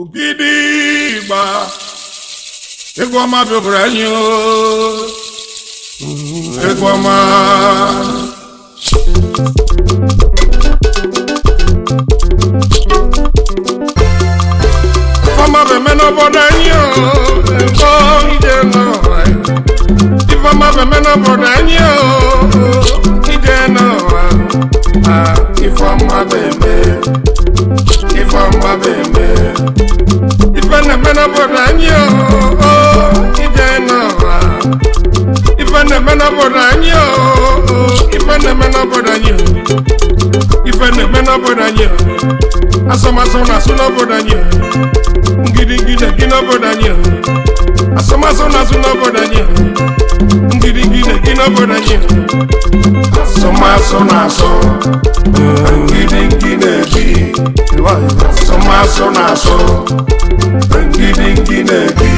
Ugidigba egwu ọma bịara anyị egwu ọma Ifeọma bụ eme n'obodo anyị ije n'ụwa Ifeọma bụ eme n'obodo anyị ije n'ụwa Ifeọma bụ eme Ifeọma bụ eme Ife na-eme n'obodo anyị ije n'ụwa Ife na-eme n'obodo anyị Ife na-eme n'obodo anyị Ife na-eme n'obodo anyị Asọmasọ na-asụ n'obodo anyị Ngirigide gị n'obodo anyị Asọmasọ na-asụ n'obodo anyị Ngirigide gị n'obodo anyị Asọmasọ na-asụ Ngirigide gị Asọmasọ na-asụ Ngirigide gị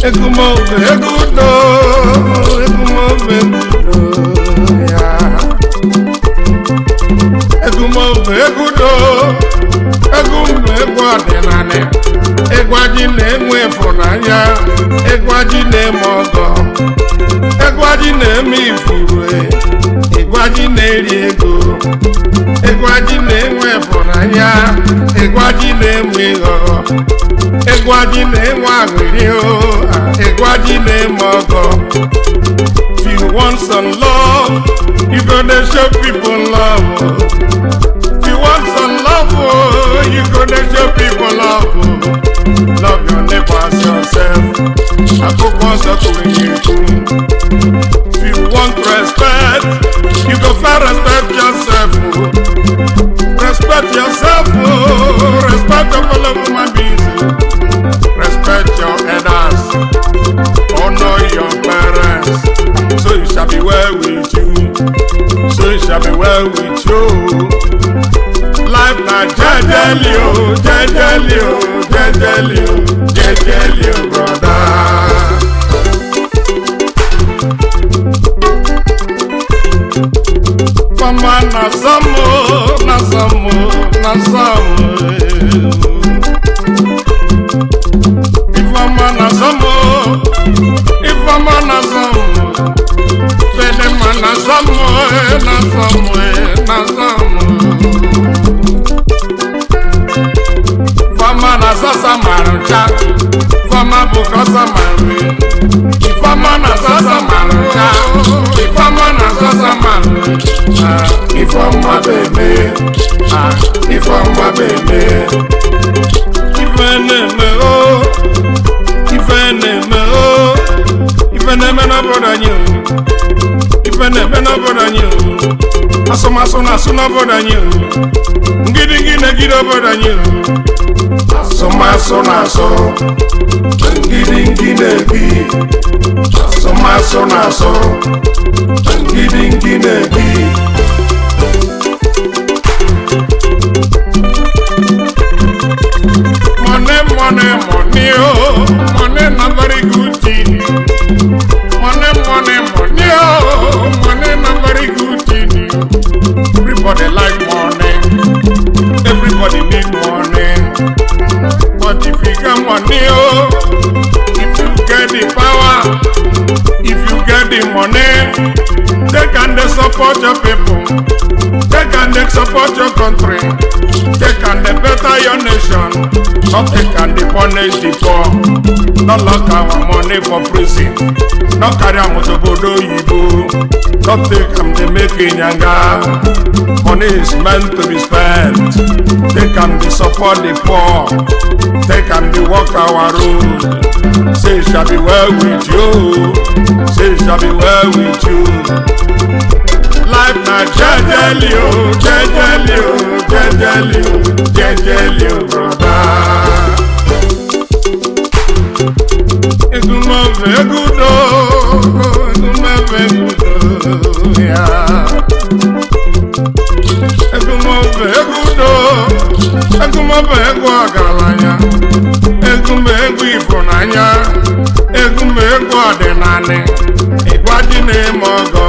Egumobe egudo Egumobe egudo Egumobe egudo Egumbe egwu ọdịnala Egwaji na-enwe ịfụnanya Egwaji na-eme ọgọ Egwaji na-eme ifuru Egwaji na-eri ego Egwaji na-enwe ịfụnanya Egwaji na-enwe ịghọrọ Egwaji na-enwe aghụghị Egwaji na-eme ọgọ If you want some love, you gonna show people love. If you want some love, you gonna show people love. Love your neighbor as yourself. If you want respect, you go first respect yourself. Respect yourself, respect your fellow human beings. Respect your elders, honor your parents. So it shall be well with you. So it shall be well with you. Life na jejeli o, jejeli o, jejeli o, jejeli o, brother. Fama na samo, na samo, na samo. Ifama na samo, ifama na samo. Fedema na samo, na samo, na samo. Fama na sasa marucha, fama bukosa maru. Ifama na sasa marucha, ifama na sasa maru. Ifama bebe, ifama bebe. Ifeneme o, ifeneme o, ifeneme na bodanyo. Ifeneme na bodanyo. Asọmasọ na-asụ n'obodo anyị Ngidingi na-egide obodo anyị Asọmasọ na-asụ Ngidingi na-egi Asọmasọ na-asụ Ngidingi na-egi Money, money, money, oh Money na very good thing Money, money, money, oh Money na very good thing Everybody like money. Everybody need money. But if you get money, if you get the power, if you get the money, they can support your people. They can support your country. They can better your nation. Not they can punish the poor. Not lock our money for prison. Not carry our motobodo yibo. Not take them they make in yanga. Money is meant to be spent. They can support the poor. They can walk our road. Say it shall be well with you. Say it shall be well with you. Life na jejeli o, jejeli o, jejeli o, jejeli o, brother. Egumobe egudo, egumobe egudo, yeah. Egumobe egudo, egumobe egu ọgaranya, egumobe egu ịfụnanya, egumobe egu ọdịnala, ịgwaji na-eme ọgọ.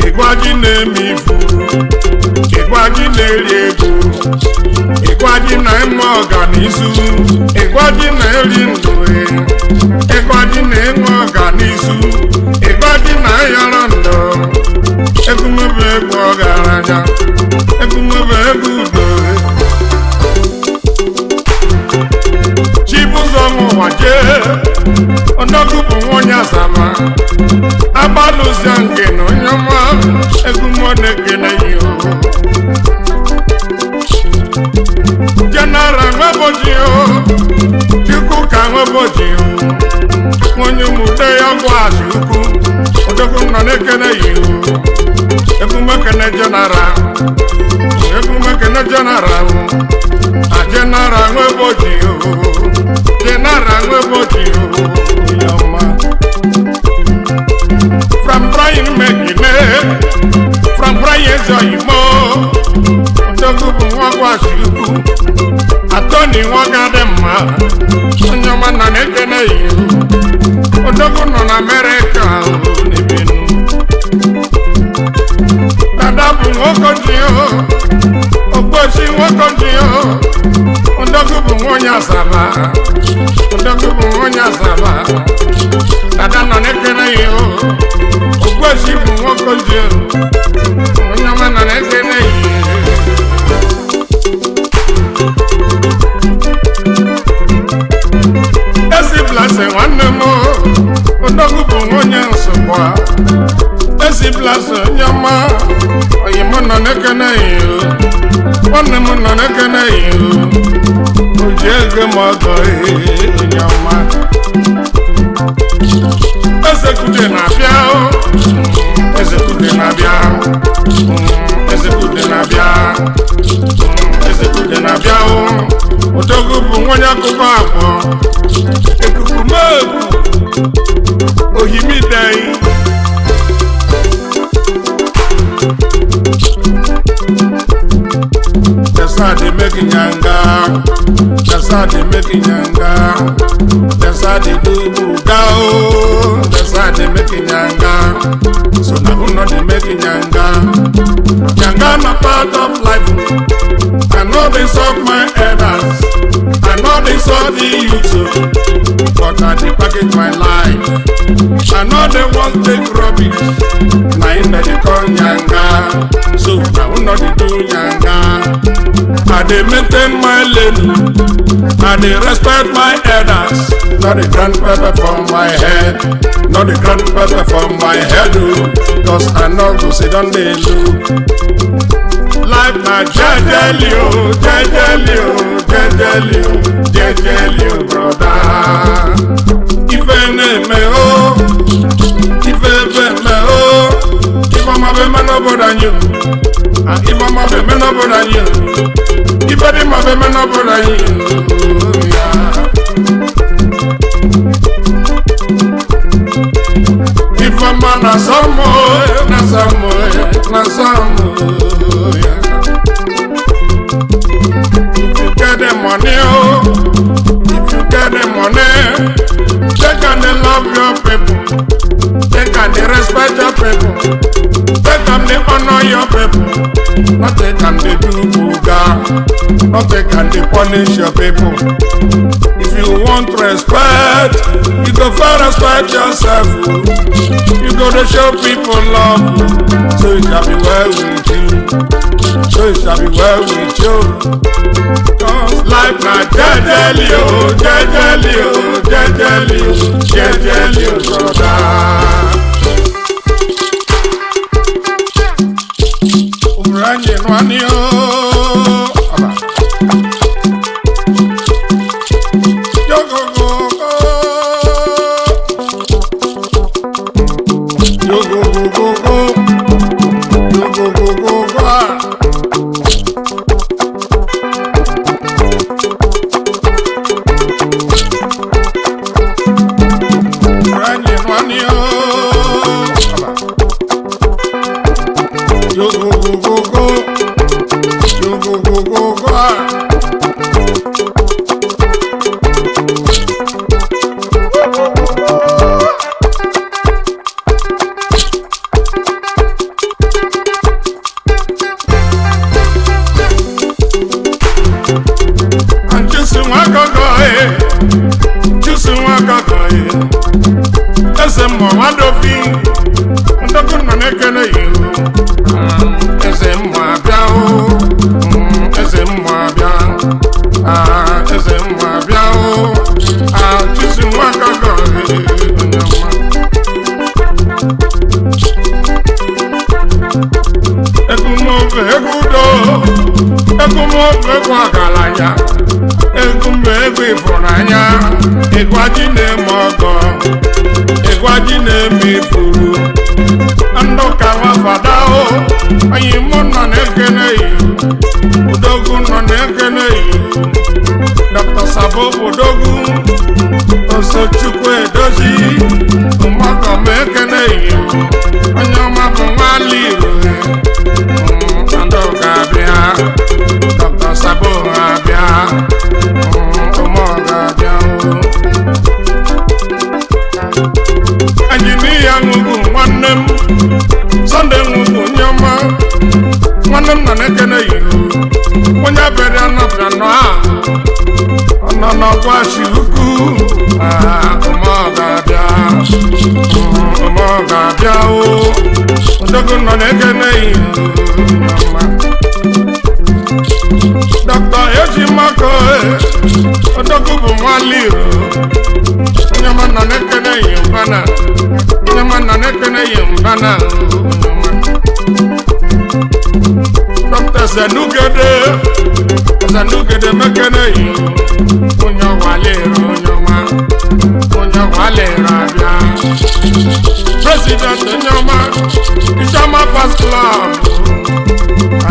Igwaji na-eme ifu, Igwaji na-eri ego, ịgwaji na eme ọganizu ịgwaji na eri ndụ ịgwaji na enwe ọganizu ịgwaji na ayọrọ ndụ egwumebe egwu ọgaranya egwumebe egwu udo chibụzọ ụwa jee ọnọgụ bụ nwonye asama agbalụzia nke na onye ọma egwumo na-ekele ya jenara nweboji chukwu ka nweboji onye mụde ya gwazi ukwu ọdọgụ nọ na-ekele ya egwumekene jenara egwumekene jenara ajenara nweboji jenara nweboji yọma from Brian Megine from Brian Zoyimo ọdọgụ bụ nwa gwazi ukwu atọni nwa gade mma onye ọma nọ na-ekele ya ọdọgụ nọ na Amerịka n'ebenu dada bụ nwokoji ogbosi nwokoji ọdọgụ bụ nwonye asaba ọdọgụ bụ nwonye asaba dada nọ na-ekele ya ogbosi bụ nwokoji onye ọma nọ na-ekele ya esi blase nwanne m ọdọgụ bụ nwonye nsogbu esi blase onye ọma oyi m nọ na-ekele ya nwanne m nọ na-ekele ya oji ego m ọgọ onye ọma ezekude na-abịa ezekude na-abịa ezekude na-abịa ezekude na-abịa ọdọgụ bụ nwonye akụkọ abụọ ekukumeku ohimidei Desade make nyanga desade make nyanga desade do bugao desade make nyanga so na who not dey make nyanga nyanga na part of life I know they suck my elders I know they saw the YouTube but I dey package my life I know they want take rubbish na in dey call nyanga so na who not dey do nyanga I dey maintain my lane I dey respect my elders not the grand pepper from my head not the grand pepper from my head cause I know go sit down dey look life na jejeli brother ife na-eme ife eme ife ọma bụ eme n'obodo anyị ife ọma bụ eme n'obodo anyị ife dị mma bụ eme n'obodo anyị ife ọma na asọmụ the money, if you get the money, they can love your people, they can respect your people, they can honor your people, not they can do buga, not they can punish your people. If you want respect, you go for respect yourself, you go to show people love, so it shall be well with you, so it shall be well with you. Life na jejeli brother. Umranye nwani egwu ọgaranya egwu mgbe egwu ịfụnanya ịgwa ji na-eme ọgọ ịgwa ji na-eme ifuru ndụ ka nwafada o anyị mụ nọ na-ekene ihu odogwu nọ na-ekene ihu Dr. Sabo odogwu Osochukwu edozi mmadụ ma ekene ihu onye ọma bụ nwale iro ndụ ga-abịa Dr. Sabo ga-abịa ụmụ ga-abịa anyị n'ihe ṅụgụ nwanne m Sunday ṅụgụ onye ọma nwanne m nọ na-ekene ihu onye bere anọbịa nọ ọ nọ n'ọgwashi ukwu ụmụ ga-abịa odogwu nọ na-ekene ihu Dr. Ejimako odogwu bụ nwale iro onye ọma nọ na-ekene ihu mbana onye ọma nọ na-ekene ihu mbana Dr. Zenugede mekene ihu onye nwale iro onye nwale iro abịa President onye ọma Isioma Fast Club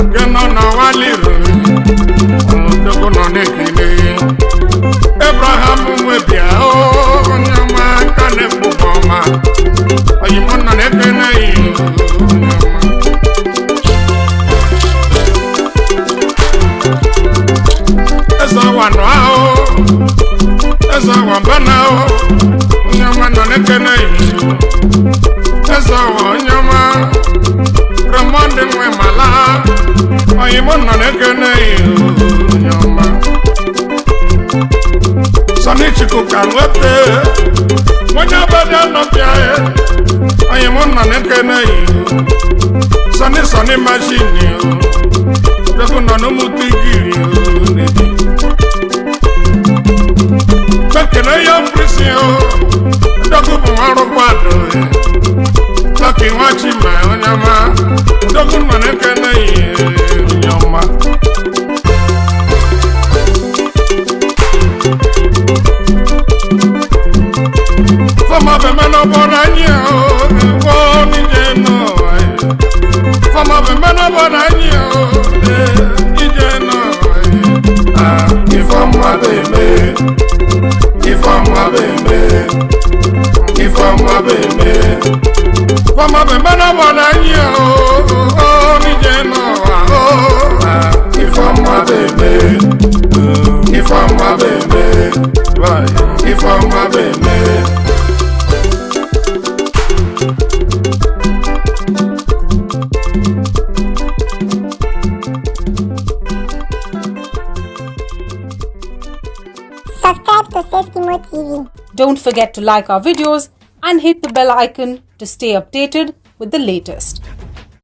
nke nọ na nwale iro odogwu nọ na-ekele Abraham nwebia onye ọma nka na-ekpukọ ọma oyimo nọ na-ekele ihu Ezawa nọ ahụ Ezawa mbana ahụ onye ọma nọ na-ekele ihu Ezawa onye ọma Ramondi nwe mala oyimo nọ na-ekele ihu onye ọma Sani Chukwu ka nwete onye abada nọbịa oyimo nọ na-ekele ihu Sani machine odogwu nọ n'ụmụta igiri Bekene ya mprisi odogwu bụ nwarụkwado Lucky Nwachima onye ọma odogwu nọ na-ekele ihu onye ọma Fama bemeno bonanyi wo nije no Fama bemeno bonanyi nije no Ifama beme Fama bemeno bonanyi nije no Ifama beme Subscribe to Seskimo TV. Don't forget to like our videos and hit the bell icon to stay updated with the latest.